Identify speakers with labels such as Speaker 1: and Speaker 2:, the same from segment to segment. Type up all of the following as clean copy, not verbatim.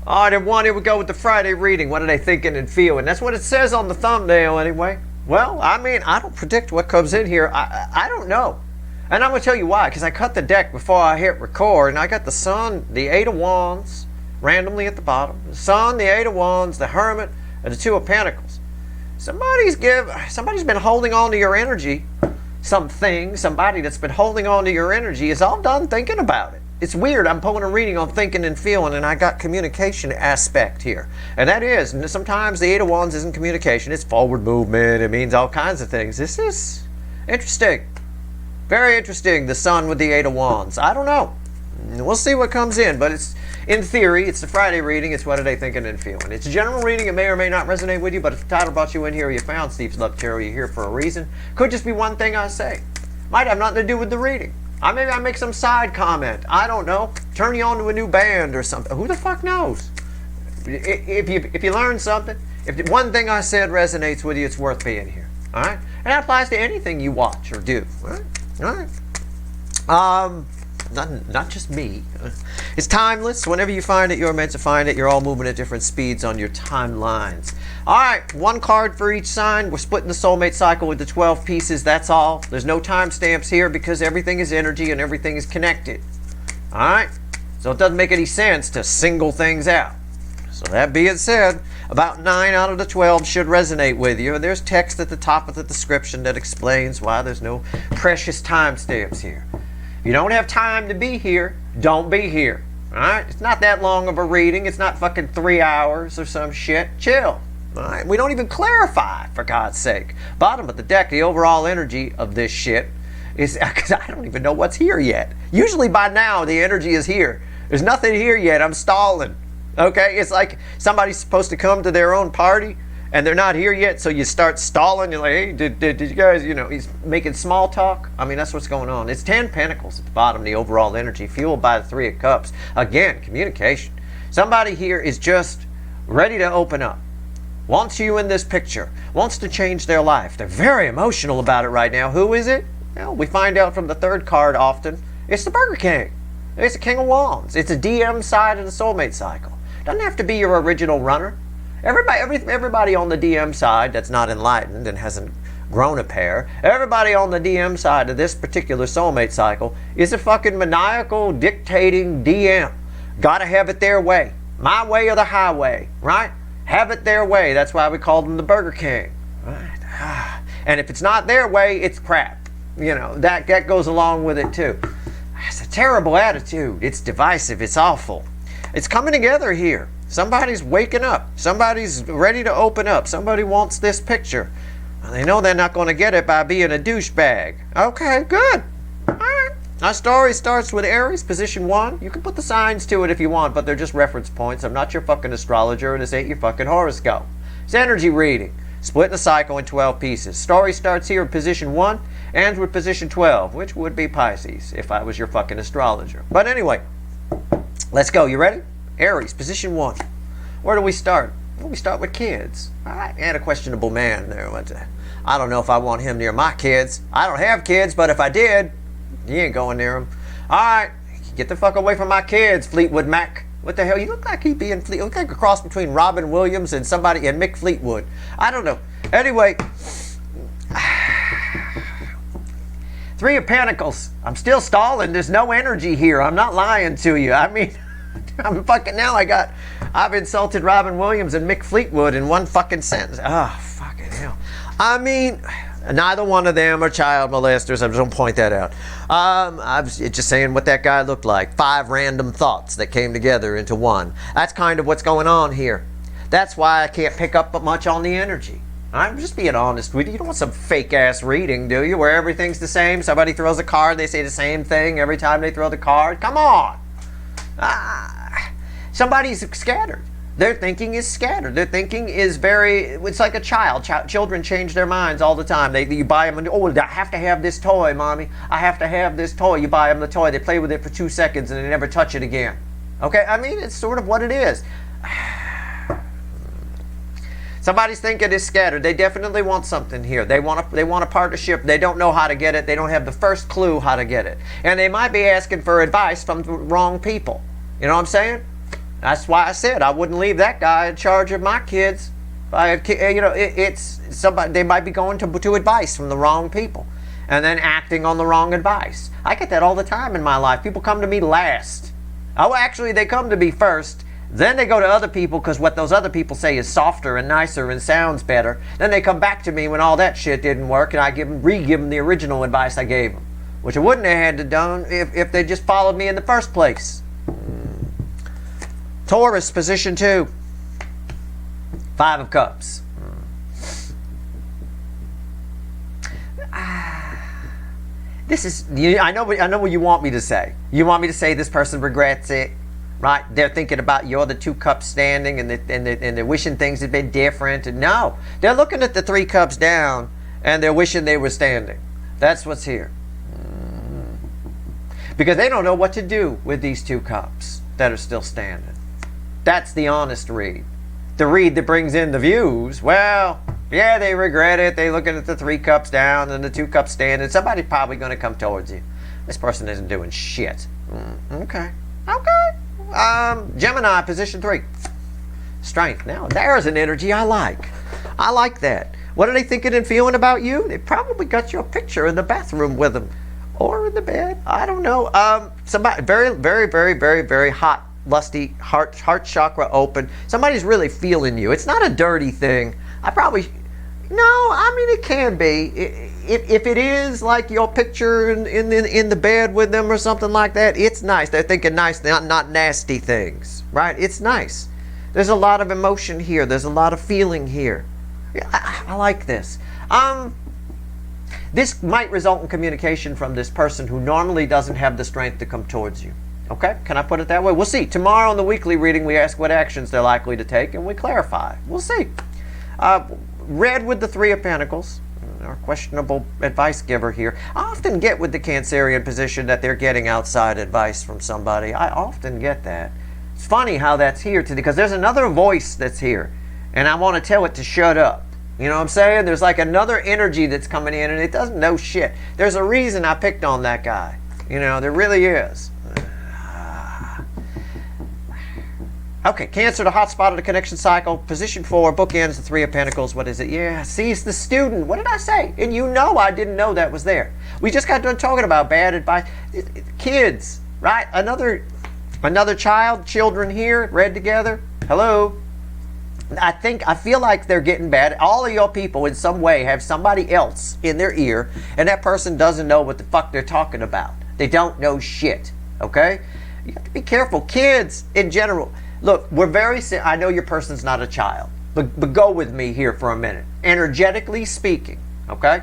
Speaker 1: All right, everyone, here we go with the Friday reading. What are they thinking and feeling? That's what it says on the thumbnail anyway. Well, I mean, I don't predict what comes in here. I don't know. And I'm going to tell you why, because I cut the deck before I hit record, and I got the Sun, the Eight of Wands, randomly at the bottom. The Sun, the Eight of Wands, the Hermit, and the Two of Pentacles. Somebody's been holding on to your energy. Somebody that's been holding on to your energy is all done thinking about it. It's weird. I'm pulling a reading on thinking and feeling, and I got communication aspect here. And that is, and sometimes the Eight of Wands isn't communication. It's forward movement. It means all kinds of things. This is interesting. Very interesting, the Sun with the Eight of Wands. I don't know. We'll see what comes in, but it's, in theory, it's the Friday reading. It's what are they thinking and feeling. It's a general reading. It may or may not resonate with you, but if the title brought you in here, you found Steve's Love Tarot, you're here for a reason. Could just be one thing I say. Might have nothing to do with the reading. Maybe I make some side comment. I don't know. Turn you on to a new band or something. Who the fuck knows? If you learn something, if one thing I said resonates with you, it's worth being here. All right? And that applies to anything you watch or do. All right? All right. Not just me. It's timeless. Whenever you find it, you're meant to find it. You're all moving at different speeds on your timelines. All right, one card for each sign. We're splitting the soulmate cycle into 12 pieces. That's all. There's no time stamps here because everything is energy and everything is connected. All right, so it doesn't make any sense to single things out. So that being said, about 9 out of the 12 should resonate with you. And there's text at the top of the description that explains why there's no precious time stamps here. If you don't have time to be here, don't be here. All right? It's not that long of a reading. It's not fucking 3 hours or some shit. Chill. All right? We don't even clarify, for God's sake. Bottom of the deck, the overall energy of this shit is, because I don't even know what's here yet. Usually by now, the energy is here. There's nothing here yet. I'm stalling. Okay? It's like somebody's supposed to come to their own party, and they're not here yet, so you start stalling. You're like, hey, did you guys, he's making small talk. I mean, that's what's going on. It's 10 Pentacles at the bottom, the overall energy, fueled by the 3 of Cups. Again, communication. Somebody here is just ready to open up. Wants you in this picture. Wants to change their life. They're very emotional about it right now. Who is it? Well, we find out from the third card often. It's the Burger King. It's the King of Wands. It's a DM side of the soulmate cycle. Doesn't have to be your original runner. Everybody on the DM side that's not enlightened and hasn't grown a pair, everybody on the DM side of this particular soulmate cycle is a fucking maniacal, dictating DM. Gotta have it their way. My way or the highway, right? Have it their way. That's why we call them the Burger King. Right? And if it's not their way, it's crap. That goes along with it too. It's a terrible attitude. It's divisive. It's awful. It's coming together here. Somebody's waking up. Somebody's ready to open up. Somebody wants this picture. Well, they know they're not going to get it by being a douchebag. Okay, good. All right. Our story starts with Aries, position 1. You can put the signs to it if you want, but they're just reference points. I'm not your fucking astrologer, and this ain't your fucking horoscope. It's energy reading. Splitting the cycle in 12 pieces. Story starts here in position 1, ends with position 12, which would be Pisces if I was your fucking astrologer. But anyway, let's go. You ready? Aries, position 1. Where do we start? Well, we start with kids. All right, and a questionable man there. I don't know if I want him near my kids. I don't have kids, but if I did, he ain't going near them. All right, get the fuck away from my kids, Fleetwood Mac. What the hell? You look like he'd be in You look like a cross between Robin Williams and somebody and Mick Fleetwood. I don't know. Anyway, 3 of Pentacles. I'm still stalling. There's no energy here. I'm not lying to you. I mean, I'm fucking now. I've insulted Robin Williams and Mick Fleetwood in one fucking sentence. Oh, fucking hell. I mean, neither one of them are child molesters. I'm just going to point that out. I was just saying what that guy looked like. 5 random thoughts that came together into one. That's kind of what's going on here. That's why I can't pick up much on the energy. I'm just being honest with you. You don't want some fake-ass reading, do you? Where everything's the same. Somebody throws a card, they say the same thing every time they throw the card. Come on. Somebody's scattered. Their thinking is scattered. Their thinking is it's like a child. Children change their minds all the time. You buy them, I have to have this toy, Mommy. I have to have this toy. You buy them the toy. They play with it for 2 seconds and they never touch it again. Okay? I mean, it's sort of what it is. Somebody's thinking is scattered. They definitely want something here. They want a partnership. They don't know how to get it. They don't have the first clue how to get it. And they might be asking for advice from the wrong people. You know what I'm saying? That's why I said I wouldn't leave that guy in charge of my kids. It's somebody, they might be going to advice from the wrong people and then acting on the wrong advice. I get that all the time in my life. People come to me last. Oh, actually, they come to me first. Then they go to other people because what those other people say is softer and nicer and sounds better. Then they come back to me when all that shit didn't work, and I re-give them the original advice I gave them, which I wouldn't have had to done if they just followed me in the first place. Taurus, position 2. 5 of Cups. This is, I know what you want me to say. You want me to say this person regrets it, right? They're thinking about you're the 2 cups standing, and they're wishing things had been different. And no, they're looking at the 3 cups down, and they're wishing they were standing. That's what's here. Because they don't know what to do with these 2 cups that are still standing. That's the honest read. The read that brings in the views, well, yeah, they regret it. They're looking at the 3 cups down and the 2 cups standing. Somebody's probably going to come towards you. This person isn't doing shit. Okay. Gemini, position 3. Strength. Now, there's an energy I like. I like that. What are they thinking and feeling about you? They probably got your picture in the bathroom with them. Or in the bed. I don't know. Somebody very, very, very, very, very hot, lusty, heart chakra open. Somebody's really feeling you. It's not a dirty thing. It can be. If it is like your picture in the bed with them or something like that, it's nice. They're thinking nice, not nasty things, right? It's nice. There's a lot of emotion here. There's a lot of feeling here. I like this. This might result in communication from this person who normally doesn't have the strength to come towards you. Okay? Can I put it that way? We'll see. Tomorrow in the weekly reading, we ask what actions they're likely to take, and we clarify. We'll see. Red with the 3 of Pentacles, our questionable advice giver here. I often get with the Cancerian position that they're getting outside advice from somebody. I often get that. It's funny how that's here today, because there's another voice that's here, and I want to tell it to shut up. You know what I'm saying? There's like another energy that's coming in, and it doesn't know shit. There's a reason I picked on that guy. There really is. Okay, Cancer, the hot spot of the connection cycle. Position 4, bookends the 3 of Pentacles. What is it? Yeah, sees the student. What did I say? And I didn't know that was there. We just got done talking about bad advice. Kids, right? Another children here, read together. Hello? I feel like they're getting bad. All of your people in some way have somebody else in their ear, and that person doesn't know what the fuck they're talking about. They don't know shit, okay? You have to be careful. Kids, in general, look, I know your person's not a child, but go with me here for a minute. Energetically speaking, okay?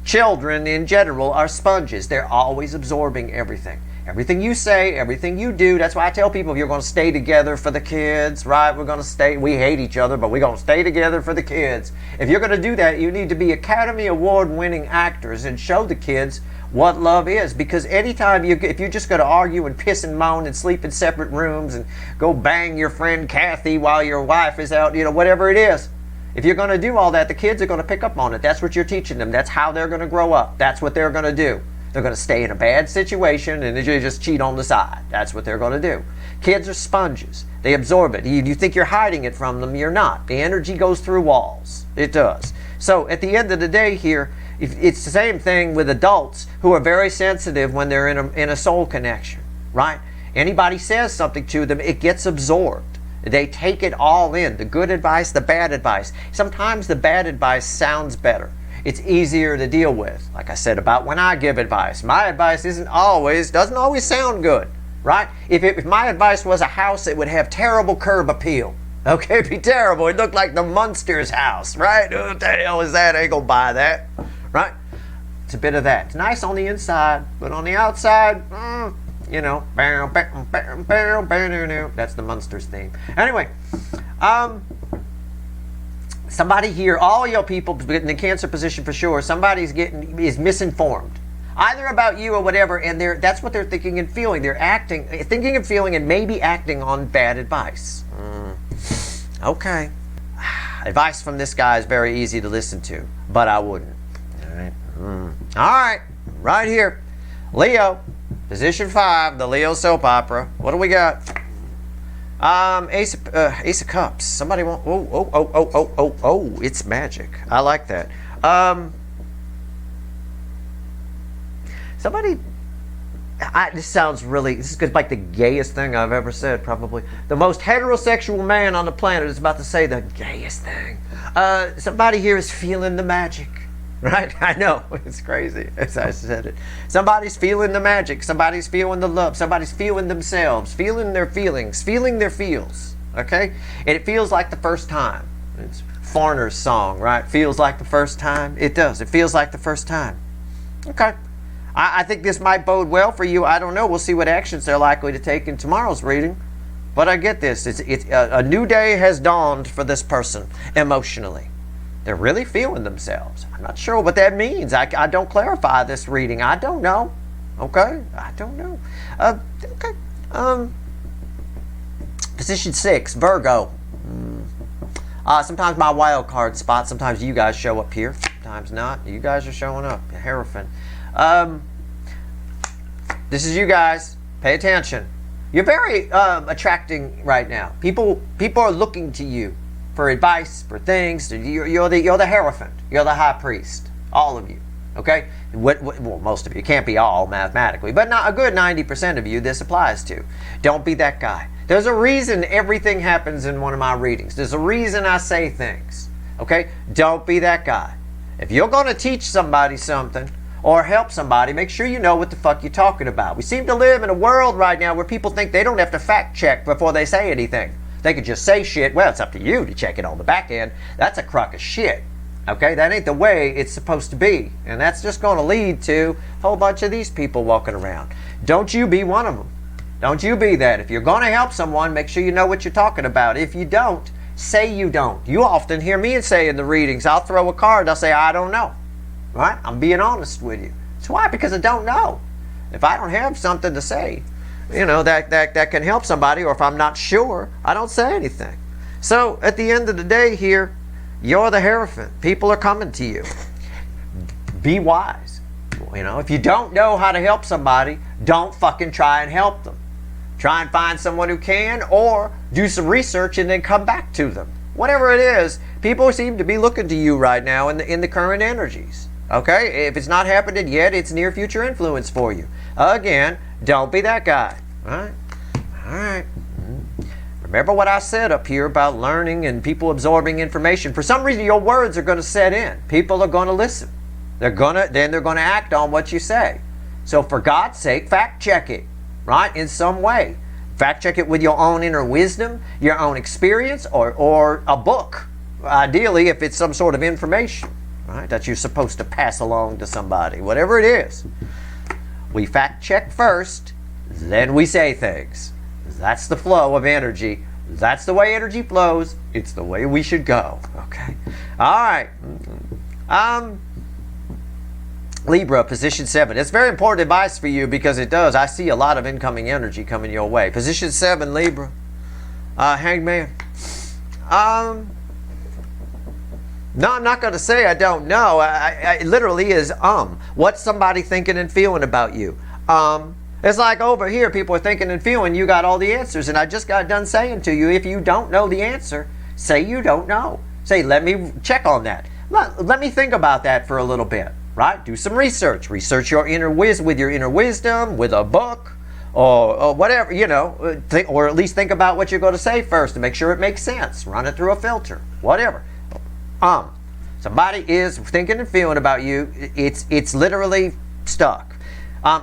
Speaker 1: Children, in general, are sponges. They're always absorbing everything. Everything you say, everything you do. That's why I tell people, if you're going to stay together for the kids, right? We hate each other, but we're going to stay together for the kids. If you're going to do that, you need to be Academy Award winning actors and show the kids what love is. Because anytime if you're just going to argue and piss and moan and sleep in separate rooms and go bang your friend Kathy while your wife is out, whatever it is. If you're going to do all that, the kids are going to pick up on it. That's what you're teaching them. That's how they're going to grow up. That's what they're going to do. They're going to stay in a bad situation and they just cheat on the side. That's what they're going to do. Kids are sponges. They absorb it. You think you're hiding it from them. You're not. The energy goes through walls. It does. So at the end of the day here, it's the same thing with adults who are very sensitive when they're in a soul connection, right? Anybody says something to them, it gets absorbed. They take it all in, the good advice, the bad advice. Sometimes the bad advice sounds better. It's easier to deal with. Like I said about when I give advice. My advice doesn't always sound good, right? If my advice was a house, it would have terrible curb appeal. Okay, it'd be terrible. It looked like the Munsters house, right? What the hell is that? I ain't gonna buy that, right? It's a bit of that. It's nice on the inside, but on the outside, that's the Munsters theme. Anyway, somebody here, all your people in the Cancer position for sure, is misinformed. Either about you or whatever, and that's what they're thinking and feeling. They're thinking and feeling and maybe acting on bad advice. Okay. Advice from this guy is very easy to listen to, but I wouldn't. All right. Right here. Leo, position 5, the Leo soap opera. What do we got? Ace of Cups. Somebody want? Oh! It's magic. I like that. Somebody. This sounds really. This is like the gayest thing I've ever said. Probably the most heterosexual man on the planet is about to say the gayest thing. Somebody here is feeling the magic. Right? I know. It's crazy as I said it. Somebody's feeling the magic. Somebody's feeling the love. Somebody's feeling themselves. Feeling their feelings. Feeling their feels. Okay? And it feels like the first time. It's Foreigner's song, right? Feels like the first time. It does. It feels like the first time. Okay. I think this might bode well for you. I don't know. We'll see what actions they're likely to take in tomorrow's reading. But I get this. It's a new day has dawned for this person emotionally. They're really feeling themselves. I'm not sure what that means. I don't clarify this reading. I don't know. Okay? I don't know. Okay. Position 6, Virgo. Sometimes my wild card spot. Sometimes you guys show up here. Sometimes not. You guys are showing up. Hierophant. This is you guys. Pay attention. You're very attracting right now. People are looking to you for advice, for things. You're the Hierophant. You're the High Priest. All of you. Okay? Well, most of you. Can't be all mathematically. But not a good 90% of you this applies to. Don't be that guy. There's a reason everything happens in one of my readings. There's a reason I say things. Okay? Don't be that guy. If you're going to teach somebody something or help somebody, make sure you know what the fuck you're talking about. We seem to live in a world right now where people think they don't have to fact check before they say anything. They could just say shit. Well, it's up to you to check it on the back end. That's a crock of shit. Okay? That ain't the way it's supposed to be. And that's just going to lead to a whole bunch of these people walking around. Don't you be one of them. Don't you be that. If you're going to help someone, make sure you know what you're talking about. If you don't, say you don't. You often hear me say in the readings, I'll throw a card, I'll say, I don't know. Right? I'm being honest with you. That's why? Because I don't know. If I don't have something to say, that can help somebody, or if I'm not sure, I don't say anything. So at the end of the day here, you're the Hierophant. People are coming to you. Be wise. If you don't know how to help somebody, don't fucking try and help them. Try and find someone who can, or do some research and then come back to them. Whatever it is, people seem to be looking to you right now in the current energies. Okay? If it's not happening yet, it's near future influence for you. Again, don't be that guy. All right. Remember what I said up here about learning and people absorbing information. For some reason, your words are going to set in. People are going to listen. Then they're going to act on what you say. So for God's sake, fact check it, right? In some way. Fact check it with your own inner wisdom, your own experience, or a book. Ideally, if it's some sort of information, right, that you're supposed to pass along to somebody. Whatever it is. We fact check first, then we say things. That's the flow of energy. That's the way energy flows. It's the way we should go. Okay. All right. Libra, position 7. It's very important advice for you because it does. I see a lot of incoming energy coming your way. Position 7, Libra. Hanged Man. No, I'm not going to say I don't know. It literally is What's somebody thinking and feeling about you? It's like over here, people are thinking and feeling you got all the answers. And I just got done saying to you, if you don't know the answer, say you don't know. Say, let me check on that. Let me think about that for a little bit. Right? Do some research. Research your inner with your inner wisdom, with a book, or whatever, or at least think about what you're going to say first to make sure it makes sense. Run it through a filter. Whatever. Somebody is thinking and feeling about you. It's literally stuck.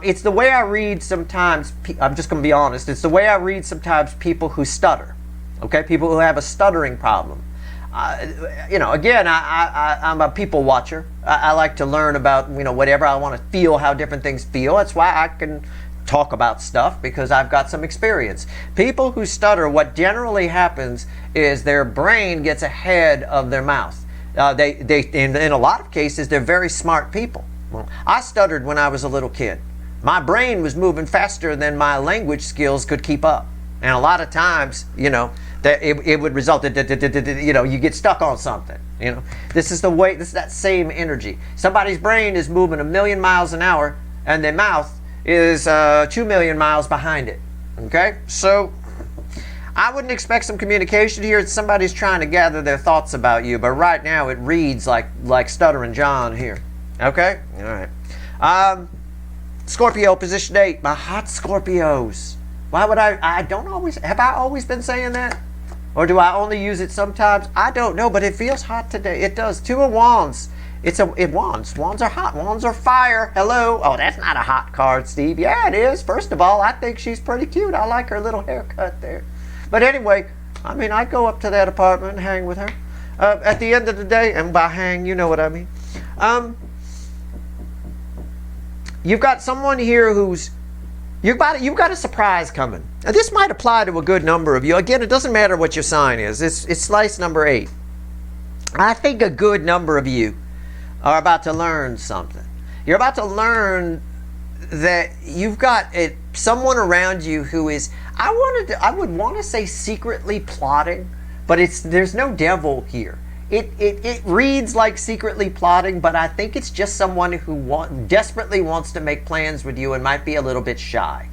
Speaker 1: It's the way I read sometimes. I'm just going to be honest. It's the way I read sometimes people who stutter. Okay? People who have a stuttering problem. Again, I'm a people watcher. I like to learn about, whatever. I want to feel how different things feel. That's why I can talk about stuff, because I've got some experience. People who stutter, what generally happens is their brain gets ahead of their mouth. In a lot of cases, they're very smart people. I stuttered when I was a little kid. My brain was moving faster than my language skills could keep up. And a lot of times, that it would result in, you get stuck on something. This is that same energy. Somebody's brain is moving 1,000,000 miles an hour, and their mouth is 2,000,000 miles behind it. Okay? So, I wouldn't expect some communication here. Somebody's trying to gather their thoughts about you, but right now it reads like Stuttering John here. Okay? All right. Scorpio, position 8. My hot Scorpios. Why would I don't always, have I always been saying that? Or do I only use it sometimes? I don't know, but it feels hot today. It does. 2 of Wands. Wands. Wands are hot. Wands are fire. Hello. Oh, that's not a hot card, Steve. Yeah, it is. First of all, I think she's pretty cute. I like her little haircut there. But anyway, I mean, I'd go up to that apartment and hang with her. At the end of the day, and by hang, you know what I mean. You've got someone here who's, you've got a surprise coming. Now, this might apply to a good number of you. Again, it doesn't matter what your sign is. It's slice number 8. I think a good number of you are about to learn something. You're about to learn that you've got someone around you who is, I would want to say secretly plotting, but there's no devil here. It reads like secretly plotting, but I think it's just someone who desperately wants to make plans with you and might be a little bit shy.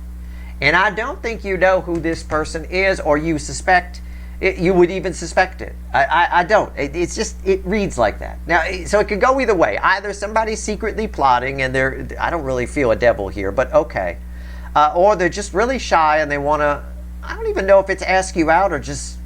Speaker 1: And I don't think you know who this person is, or you suspect it, you would even suspect it. I don't. It's just, it reads like that. Now, so it could go either way. Either somebody's secretly plotting and I don't really feel a devil here, but okay. Or they're just really shy and they want to, I don't even know if it's ask you out or just,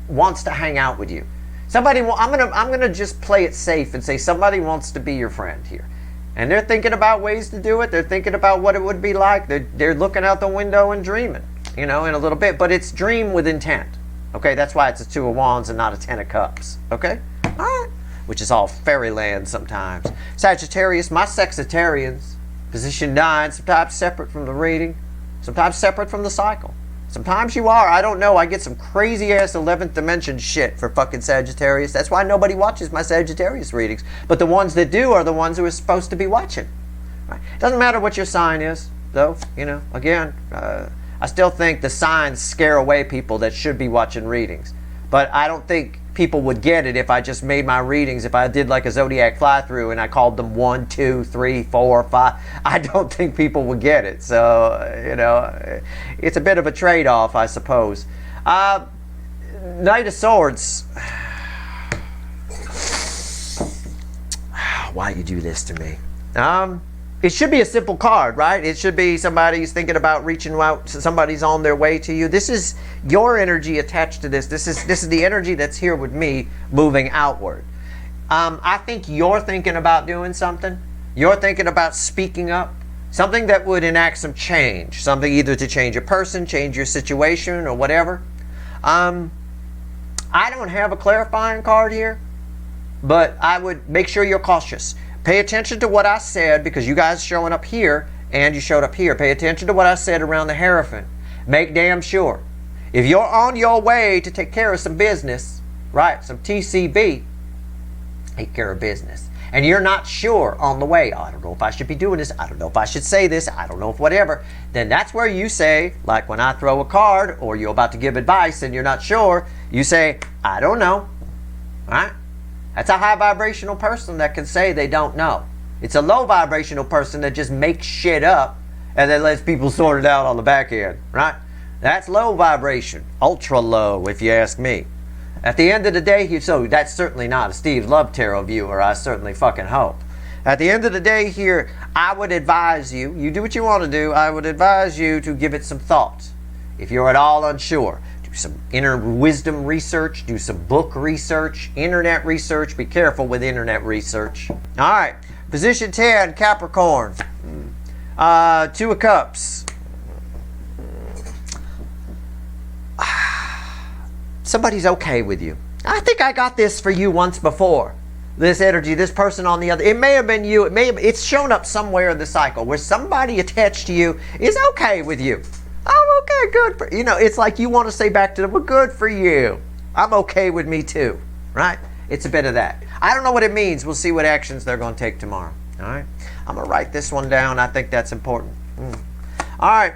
Speaker 1: wants to hang out with you. I'm gonna just play it safe and say somebody wants to be your friend here. And they're thinking about ways to do it. They're thinking about what it would be like. They're looking out the window and dreaming, in a little bit. But it's dream with intent. Okay, that's why it's a 2 of Wands and not a 10 of Cups. Okay? All right. Which is all fairyland sometimes. Sagittarius, my Sexitarians, position 9, sometimes separate from the reading, sometimes separate from the cycle. Sometimes you are. I don't know. I get some crazy-ass 11th dimension shit for fucking Sagittarius. That's why nobody watches my Sagittarius readings. But the ones that do are the ones who are supposed to be watching. Right? Doesn't matter what your sign is, though. Again, I still think the signs scare away people that should be watching readings. But I don't think people would get it if I just made my readings, if I did like a zodiac fly-through and I called them 1, 2, 3, 4, 5. I don't think people would get it. So, it's a bit of a trade-off, I suppose. Knight of Swords. Why you do this to me? It should be a simple card, right? It should be somebody's thinking about reaching out, somebody's on their way to you. This is your energy attached to this. This is the energy that's here with me moving outward. I think you're thinking about doing something. You're thinking about speaking up. Something that would enact some change. Something either to change a person, change your situation, or whatever. I don't have a clarifying card here, but I would make sure you're cautious. Pay attention to what I said, because you guys showing up here and you showed up here. Pay attention to what I said around the Hierophant. Make damn sure. If you're on your way to take care of some business, right, some TCB, take care of business, and you're not sure on the way, I don't know if I should be doing this, I don't know if I should say this, I don't know if whatever, then that's where you say, like when I throw a card or you're about to give advice and you're not sure, you say, I don't know, right? That's a high vibrational person that can say they don't know. It's a low vibrational person that just makes shit up and then lets people sort it out on the back end, right? That's low vibration, ultra low if you ask me. At the end of the day, so that's certainly not a Steve Love Tarot viewer, I certainly fucking hope. At the end of the day here, I would advise you, you do what you want to do, I would advise you to give it some thought. If you're at all unsure, do some inner wisdom research, do some book research, internet research. Be careful with internet research. All right, position 10, Capricorn. 2 of Cups. Somebody's okay with you. I think I got this for you once before. This energy, this person on the other. It may have been you. It's shown up somewhere in the cycle where somebody attached to you is okay with you. Oh, okay, good for you. It's like you want to say back to them, well, good for you. I'm okay with me too, right? It's a bit of that. I don't know what it means. We'll see what actions they're going to take tomorrow. All right? I'm going to write this one down. I think that's important. All right.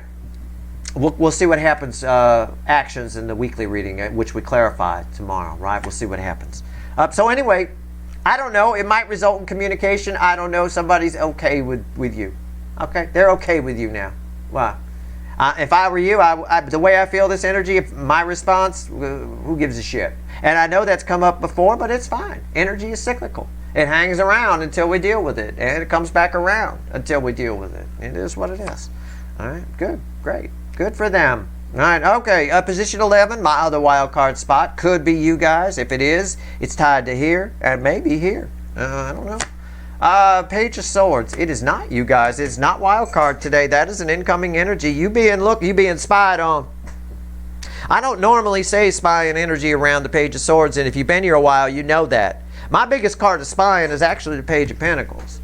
Speaker 1: We'll see what happens, actions in the weekly reading, which we clarify tomorrow, right? We'll see what happens. So anyway, I don't know. It might result in communication. I don't know. Somebody's okay with you. Okay? They're okay with you now. Wow. If I were you, the way I feel this energy, if my response, who gives a shit? And I know that's come up before, but it's fine. Energy is cyclical. It hangs around until we deal with it, and it comes back around until we deal with it. It is what it is. All right, good, great, good for them. All right, okay, position 11, my other wild card spot, could be you guys. If it is, it's tied to here, and maybe here. I don't know. Page of Swords. It is not you guys. It's not wild card today. That is an incoming energy. You being spied on. I don't normally say spying energy around the Page of Swords, and if you've been here a while, you know that. My biggest card of spying is actually the Page of Pentacles.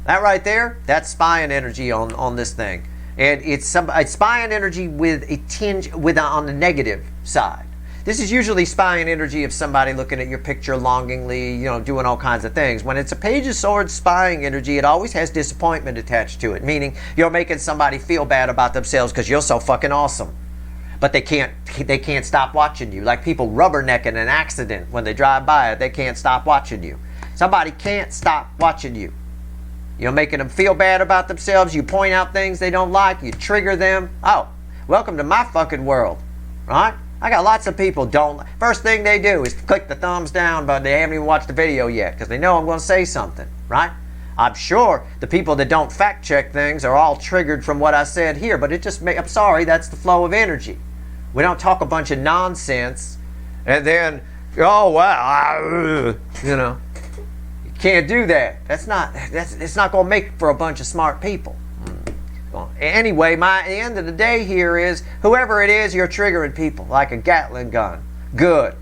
Speaker 1: That right there, that's spying energy on this thing. And it's spying energy with a tinge on the negative side. This is usually spying energy of somebody looking at your picture longingly, doing all kinds of things. When it's a Page of Swords spying energy, it always has disappointment attached to it, meaning you're making somebody feel bad about themselves because you're so fucking awesome. But they can't stop watching you. Like people rubbernecking an accident when they drive by it, they can't stop watching you. Somebody can't stop watching you. You're making them feel bad about themselves. You point out things they don't like. You trigger them. Oh, welcome to my fucking world, right? I got lots of people first thing they do is click the thumbs down, but they haven't even watched the video yet because they know I'm going to say something, right? I'm sure the people that don't fact check things are all triggered from what I said here, but I'm sorry, that's the flow of energy. We don't talk a bunch of nonsense and then, oh wow, you can't do that. It's not going to make for a bunch of smart people. Anyway, the end of the day here is, whoever it is, you're triggering people like a Gatling gun. Good.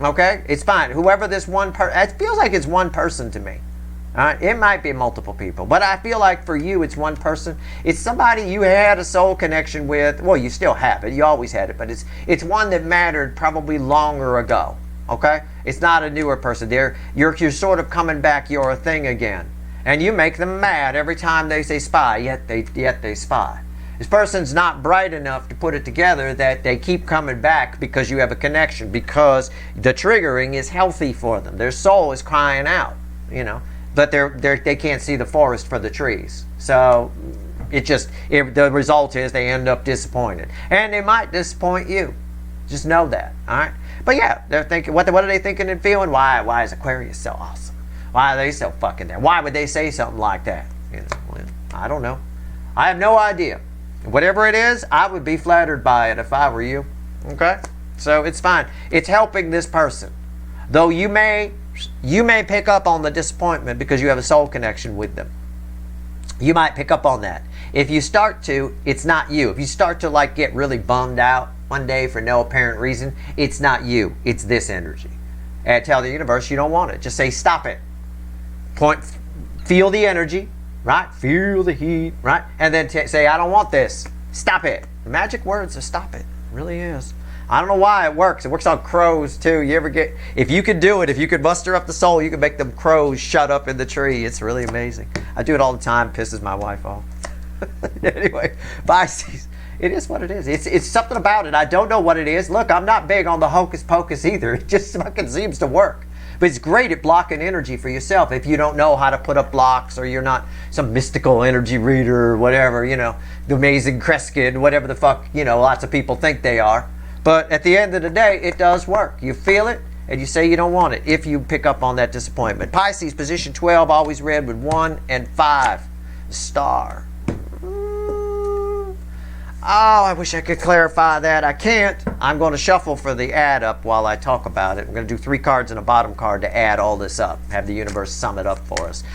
Speaker 1: Okay? It's fine. Whoever this one person, it feels like it's one person to me. All right? It might be multiple people, but I feel like for you, it's one person. It's somebody you had a soul connection with. Well, you still have it. You always had it, but it's one that mattered probably longer ago. Okay? It's not a newer person. You're sort of coming back. You're a thing again. And you make them mad every time they say spy, yet they spy. This person's not bright enough to put it together that they keep coming back because you have a connection, because the triggering is healthy for them. Their soul is crying out, but they can't see the forest for the trees. So the result is they end up disappointed. And they might disappoint you. Just know that, all right? But yeah, they're thinking, what are they thinking and feeling? Why is Aquarius so awesome? Why are they so fucking there? Why would they say something like that? Well, I don't know. I have no idea. Whatever it is, I would be flattered by it if I were you. Okay? So it's fine. It's helping this person. Though you may pick up on the disappointment because you have a soul connection with them. You might pick up on that. If you start to, it's not you. If you start to get really bummed out one day for no apparent reason, it's not you. It's this energy. And tell the universe you don't want it. Just say, stop it. Feel the energy, right? Feel the heat, right? And then say, I don't want this. Stop it. The magic words are stop it. It really is. I don't know why it works. It works on crows too. If you could do it, if you could muster up the soul, you could make them crows shut up in the tree. It's really amazing. I do it all the time. Pisses my wife off. Anyway, Pisces. It is what it is. It's something about it. I don't know what it is. Look, I'm not big on the hocus pocus either. It just fucking seems to work. But it's great at blocking energy for yourself if you don't know how to put up blocks, or you're not some mystical energy reader or whatever, the amazing Kreskin, whatever the fuck, lots of people think they are. But at the end of the day, it does work. You feel it, and you say you don't want it if you pick up on that disappointment. Pisces, position 12, always read with 1 and 5. Star. Oh, I wish I could clarify that. I can't. I'm going to shuffle for the add up while I talk about it. I'm going to do 3 cards and a bottom card to add all this up. Have the universe sum it up for us.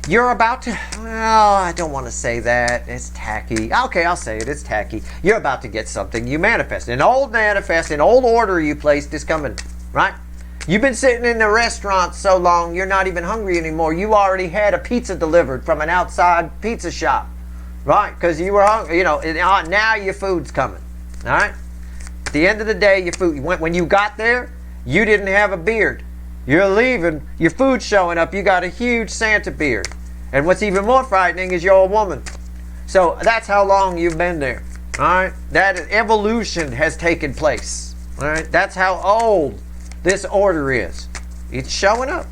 Speaker 1: You're about to... Well, I don't want to say that. It's tacky. Okay, I'll say it. It's tacky. You're about to get something you manifest. An old order you placed is coming, right? You've been sitting in the restaurant so long, you're not even hungry anymore. You already had a pizza delivered from an outside pizza shop. Right, because you were hungry, now your food's coming, all right? At the end of the day, your food, when you got there, you didn't have a beard. You're leaving, your food's showing up, you got a huge Santa beard. And what's even more frightening is you're a woman. So that's how long you've been there, all right? That evolution has taken place, all right? That's how old this order is. It's showing up.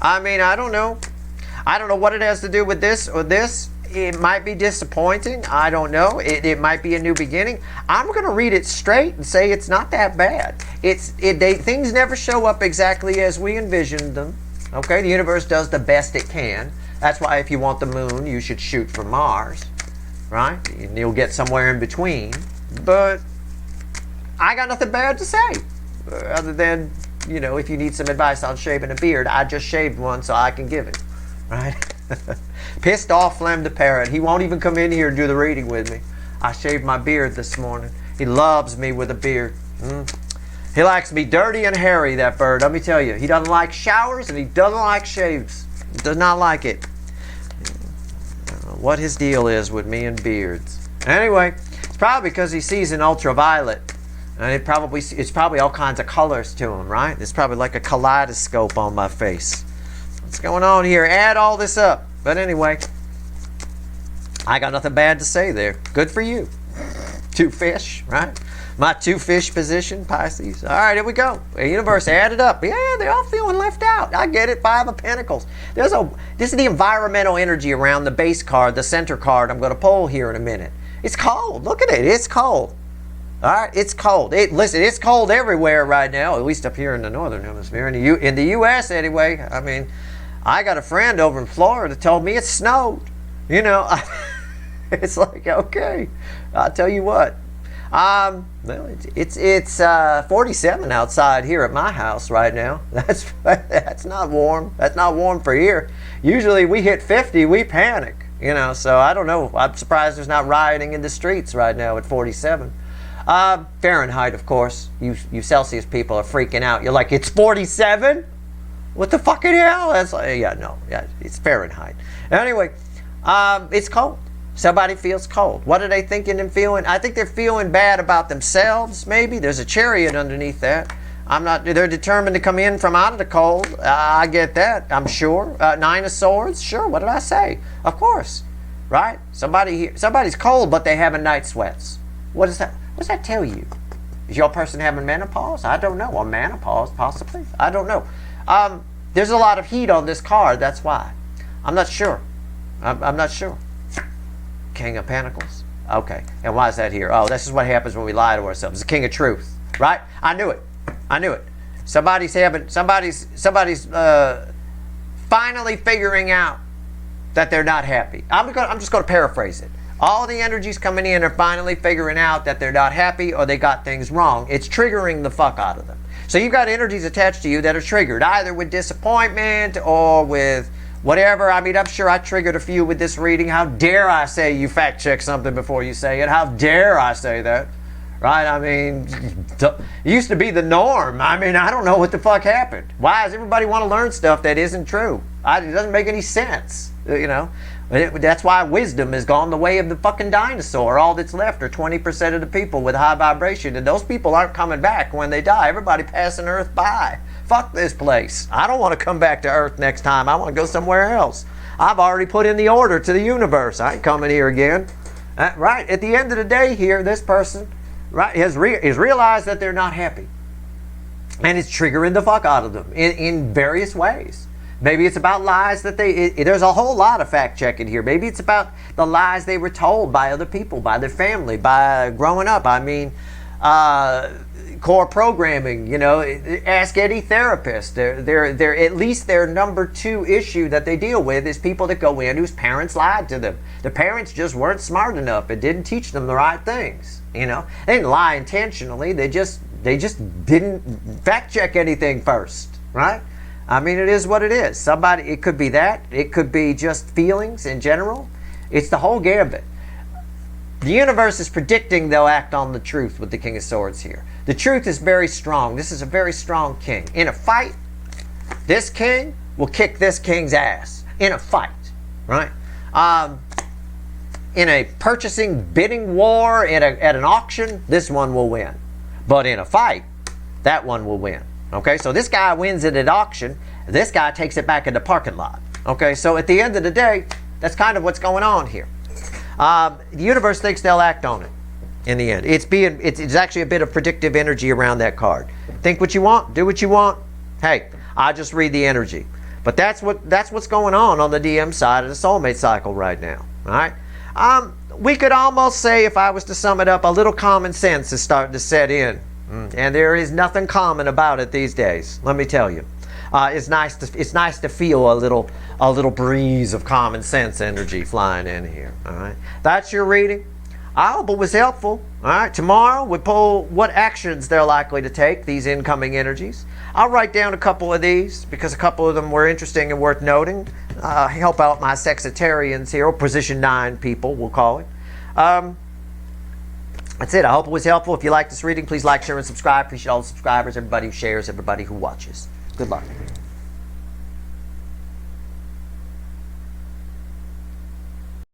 Speaker 1: I mean, I don't know. I don't know what it has to do with this or this. It might be disappointing. I don't know. It might be a new beginning. I'm going to read it straight and say it's not that bad. Things never show up exactly as we envisioned them. Okay, the universe does the best it can. That's why if you want the moon, you should shoot for Mars, right? And you'll get somewhere in between. But I got nothing bad to say, other than, you know, if you need some advice on shaving a beard, I just shaved one so I can give it, right? Pissed off Flem the parrot. He won't even come in here and do the reading with me. I shaved my beard this morning. He loves me with a beard. He likes me dirty and hairy, that bird. Let me tell you. He doesn't like showers and he doesn't like shaves. He does not like it. I don't know what his deal is with me and beards. Anyway, it's probably because he sees an ultraviolet. And it's probably all kinds of colors to him, right? It's probably like a kaleidoscope on my face. What's going on here? Add all this up. But anyway, I got nothing bad to say there. Good for you. 2 fish, right? My 2 fish position, Pisces. All right, here we go. The universe added up. Yeah, they're all feeling left out. I get it. 5 of Pentacles. This is the environmental energy around the base card, the center card I'm going to pull here in a minute. It's cold. Look at it. It's cold. All right, it's cold. Listen, it's cold everywhere right now, at least up here in the northern hemisphere. In the U.S. anyway. I mean, I got a friend over in Florida told me it snowed. You know, it's like, okay, I'll tell you what. Well, it's 47 outside here at my house right now. That's not warm. That's not warm for here. Usually we hit 50, we panic. You know, so I don't know. I'm surprised there's not rioting in the streets right now at 47. Fahrenheit, of course. You Celsius people are freaking out. You're like, it's 47? What the fucking hell? That's like, yeah, it's Fahrenheit. Anyway, it's cold. Somebody feels cold. What are they thinking and feeling? I think they're feeling bad about themselves, maybe. There's a Chariot underneath that. They're determined to come in from out of the cold. I get that, I'm sure. 9 of Swords, sure, what did I say? Of course, right? Somebody's cold, but they having night sweats. What is that? What does that tell you? Is your person having menopause? I don't know. Or menopause, possibly. I don't know. There's a lot of heat on this card. That's why. I'm not sure. I'm not sure. King of Pentacles. Okay. And why is that here? Oh, this is what happens when we lie to ourselves. The King of Truth. Right? I knew it. I knew it. Somebody's finally figuring out that they're not happy. I'm just going to paraphrase it. All the energies coming in are finally figuring out that they're not happy or they got things wrong. It's triggering the fuck out of them. So you've got energies attached to you that are triggered, either with disappointment or with whatever. I mean, I'm sure I triggered a few with this reading. How dare I say you fact check something before you say it? How dare I say that? Right? I mean, it used to be the norm. I mean, I don't know what the fuck happened. Why does everybody want to learn stuff that isn't true? It doesn't make any sense, you know. That's why wisdom has gone the way of the fucking dinosaur. All that's left are 20% of the people with high vibration, and those people aren't coming back when they die. Everybody passing Earth by. Fuck this place. I don't want to come back to Earth next time. I want to go somewhere else. I've already put in the order to the universe. I ain't coming here again. Right? At the end of the day here, this person has realized that they're not happy. And it's triggering the fuck out of them in various ways. Maybe it's about lies that there's a whole lot of fact checking here. Maybe it's about the lies they were told by other people, by their family, by growing up. I mean, core programming, you know, ask any therapist. They're at least their number 2 issue that they deal with is people that go in whose parents lied to them. The parents just weren't smart enough and didn't teach them the right things, you know. They didn't lie intentionally. They just didn't fact check anything first, right? I mean, it is what it is. It could be that. It could be just feelings in general. It's the whole gambit. The universe is predicting they'll act on the truth with the King of Swords here. The truth is very strong. This is a very strong king. In a fight, this king will kick this king's ass. In a fight, right? In a purchasing, bidding war at an auction, this one will win. But in a fight, that one will win. Okay, so this guy wins it at auction. This guy takes it back in the parking lot. Okay, so at the end of the day, that's kind of what's going on here. The universe thinks they'll act on it in the end. It's actually a bit of predictive energy around that card. Think what you want, do what you want. Hey, I just read the energy. But that's what's going on the DM side of the soulmate cycle right now. All right. We could almost say, if I was to sum it up, a little common sense is starting to set in. And there is nothing common about it these days, let me tell you. It's nice to feel a little breeze of common sense energy flying in here. All right, that's your reading. I hope it was helpful. All right, tomorrow we pull what actions they're likely to take, these incoming energies. I'll write down a couple of these because a couple of them were interesting and worth noting. Help out my sexitarians here, or position 9 people, we'll call it. That's it. I hope it was helpful. If you like this reading, please like, share, and subscribe. Appreciate all the subscribers, everybody who shares, everybody who watches. Good luck.